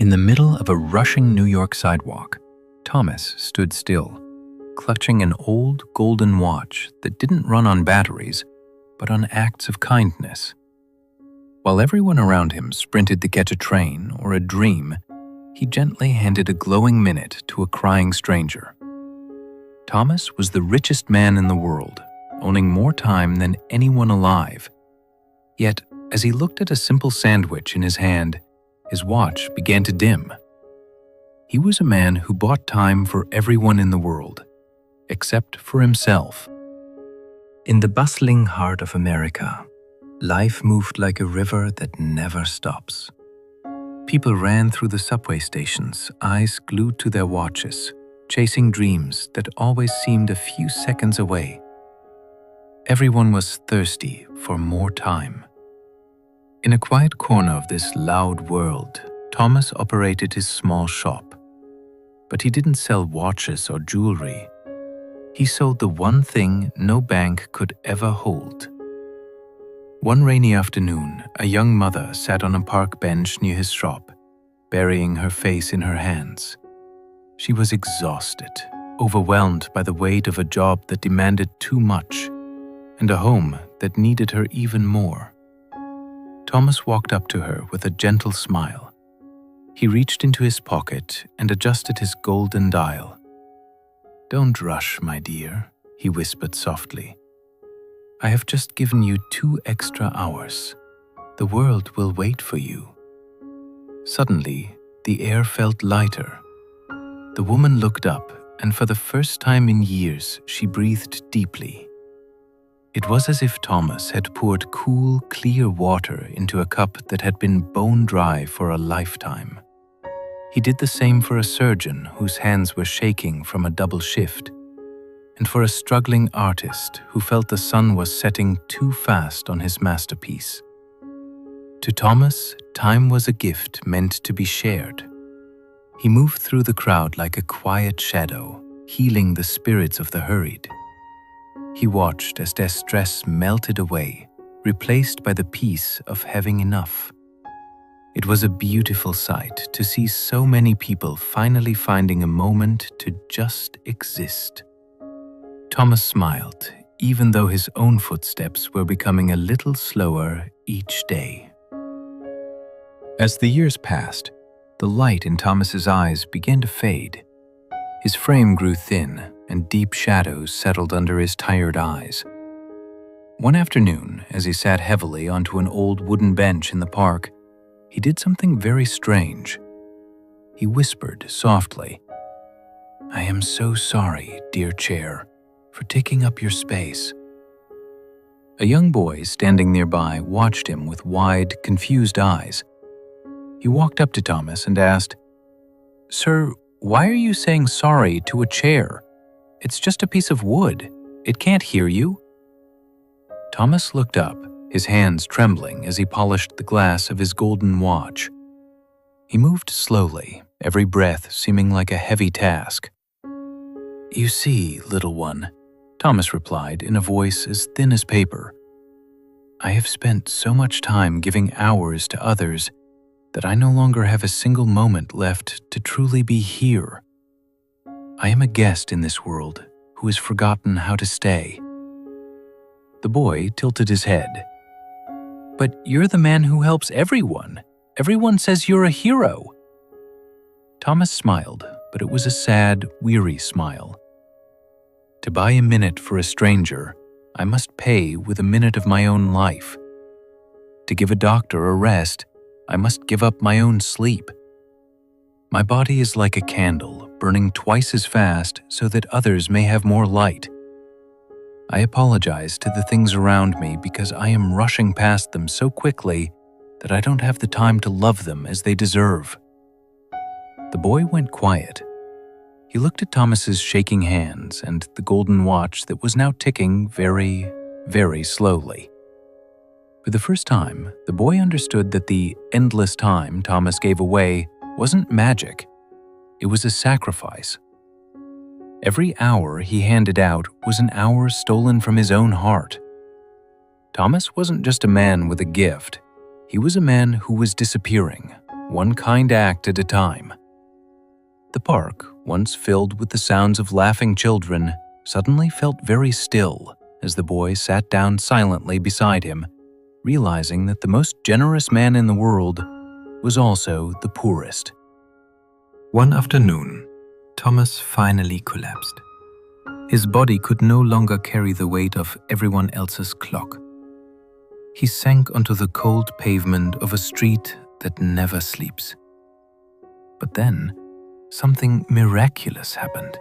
In the middle of a rushing New York sidewalk, Thomas stood still, clutching an old golden watch that didn't run on batteries, but on acts of kindness. While everyone around him sprinted to catch a train or a dream, he gently handed a glowing minute to a crying stranger. Thomas was the richest man in the world, owning more time than anyone alive. Yet, as he looked at a simple sandwich in his hand, his watch began to dim. He was a man who bought time for everyone in the world, except for himself. In the bustling heart of America, life moved like a river that never stops. People ran through the subway stations, eyes glued to their watches, chasing dreams that always seemed a few seconds away. Everyone was thirsty for more time. In a quiet corner of this loud world, Thomas operated his small shop. But he didn't sell watches or jewelry. He sold the one thing no bank could ever hold. One rainy afternoon, a young mother sat on a park bench near his shop, burying her face in her hands. She was exhausted, overwhelmed by the weight of a job that demanded too much, and a home that needed her even more. Thomas walked up to her with a gentle smile. He reached into his pocket and adjusted his golden dial. "Don't rush, my dear," he whispered softly. "I have just given you 2 extra hours. The world will wait for you." Suddenly, the air felt lighter. The woman looked up, and for the first time in years, she breathed deeply. It was as if Thomas had poured cool, clear water into a cup that had been bone dry for a lifetime. He did the same for a surgeon whose hands were shaking from a double shift, and for a struggling artist who felt the sun was setting too fast on his masterpiece. To Thomas, time was a gift meant to be shared. He moved through the crowd like a quiet shadow, healing the spirits of the hurried. He watched as their stress melted away, replaced by the peace of having enough. It was a beautiful sight to see so many people finally finding a moment to just exist. Thomas smiled, even though his own footsteps were becoming a little slower each day. As the years passed, the light in Thomas's eyes began to fade. His frame grew thin, and deep shadows settled under his tired eyes. One afternoon, as he sat heavily onto an old wooden bench in the park, he did something very strange. He whispered softly, "I am so sorry, dear chair, for taking up your space." A young boy standing nearby watched him with wide, confused eyes. He walked up to Thomas and asked, "Sir, why are you saying sorry to a chair? It's just a piece of wood. It can't hear you." Thomas looked up, his hands trembling as he polished the glass of his golden watch. He moved slowly, every breath seeming like a heavy task. "You see, little one," Thomas replied in a voice as thin as paper, "I have spent so much time giving hours to others that I no longer have a single moment left to truly be here. I am a guest in this world who has forgotten how to stay." The boy tilted his head. "But you're the man who helps everyone. Everyone says you're a hero." Thomas smiled, but it was a sad, weary smile. To buy a minute for a stranger, I must pay with a minute of my own life. To give a doctor a rest, I must give up my own sleep. My body is like a candle, burning twice as fast so that others may have more light. I apologize to the things around me because I am rushing past them so quickly that I don't have the time to love them as they deserve." The boy went quiet. He looked at Thomas's shaking hands and the golden watch that was now ticking very, very slowly. For the first time, the boy understood that the endless time Thomas gave away wasn't magic. It was a sacrifice. Every hour he handed out was an hour stolen from his own heart. Thomas wasn't just a man with a gift. He was a man who was disappearing, one kind act at a time. The park, once filled with the sounds of laughing children, suddenly felt very still as the boy sat down silently beside him, realizing that the most generous man in the world was also the poorest. One afternoon, Thomas finally collapsed. His body could no longer carry the weight of everyone else's clock. He sank onto the cold pavement of a street that never sleeps. But then, something miraculous happened.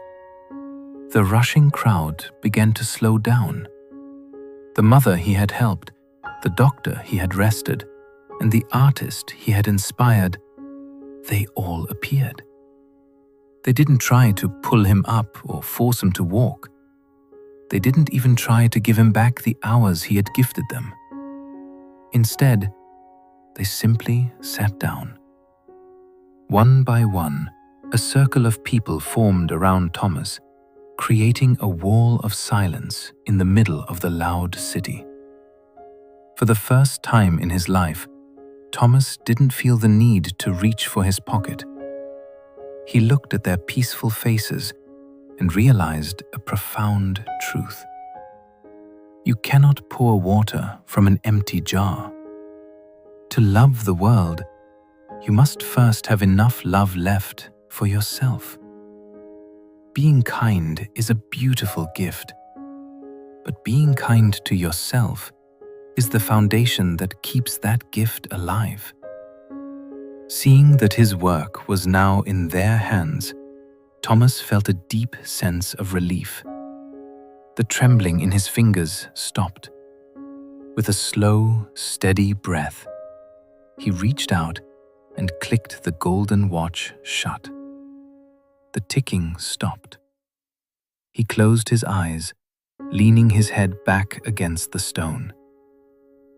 The rushing crowd began to slow down. The mother he had helped, the doctor he had rested, and the artist he had inspired, they all appeared. They didn't try to pull him up or force him to walk. They didn't even try to give him back the hours he had gifted them. Instead, they simply sat down. One by one, a circle of people formed around Thomas, creating a wall of silence in the middle of the loud city. For the first time in his life, Thomas didn't feel the need to reach for his pocket. He looked at their peaceful faces and realized a profound truth. You cannot pour water from an empty jar. To love the world, you must first have enough love left for yourself. Being kind is a beautiful gift, but being kind to yourself is the foundation that keeps that gift alive. Seeing that his work was now in their hands, Thomas felt a deep sense of relief. The trembling in his fingers stopped. With a slow, steady breath, he reached out and clicked the golden watch shut. The ticking stopped. He closed his eyes, leaning his head back against the stone,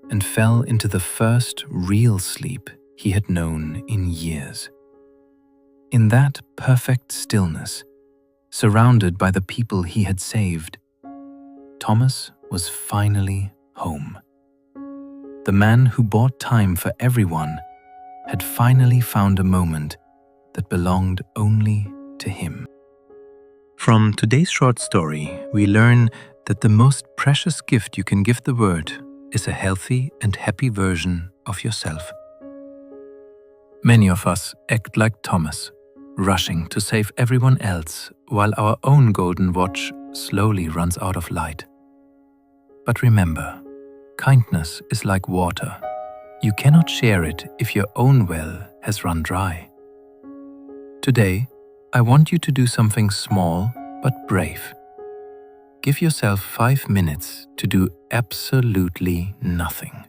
and fell into the first real sleep he had known in years. In that perfect stillness, surrounded by the people he had saved, Thomas was finally home. The man who bought time for everyone had finally found a moment that belonged only to him. From today's short story, we learn that the most precious gift you can give the world is a healthy and happy version of yourself. Many of us act like Thomas, rushing to save everyone else while our own golden watch slowly runs out of light. But remember, kindness is like water. You cannot share it if your own well has run dry. Today, I want you to do something small but brave. Give yourself 5 minutes to do absolutely nothing.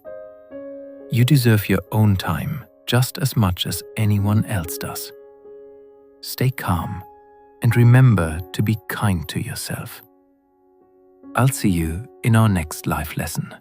You deserve your own time just as much as anyone else does. Stay calm and remember to be kind to yourself. I'll see you in our next life lesson.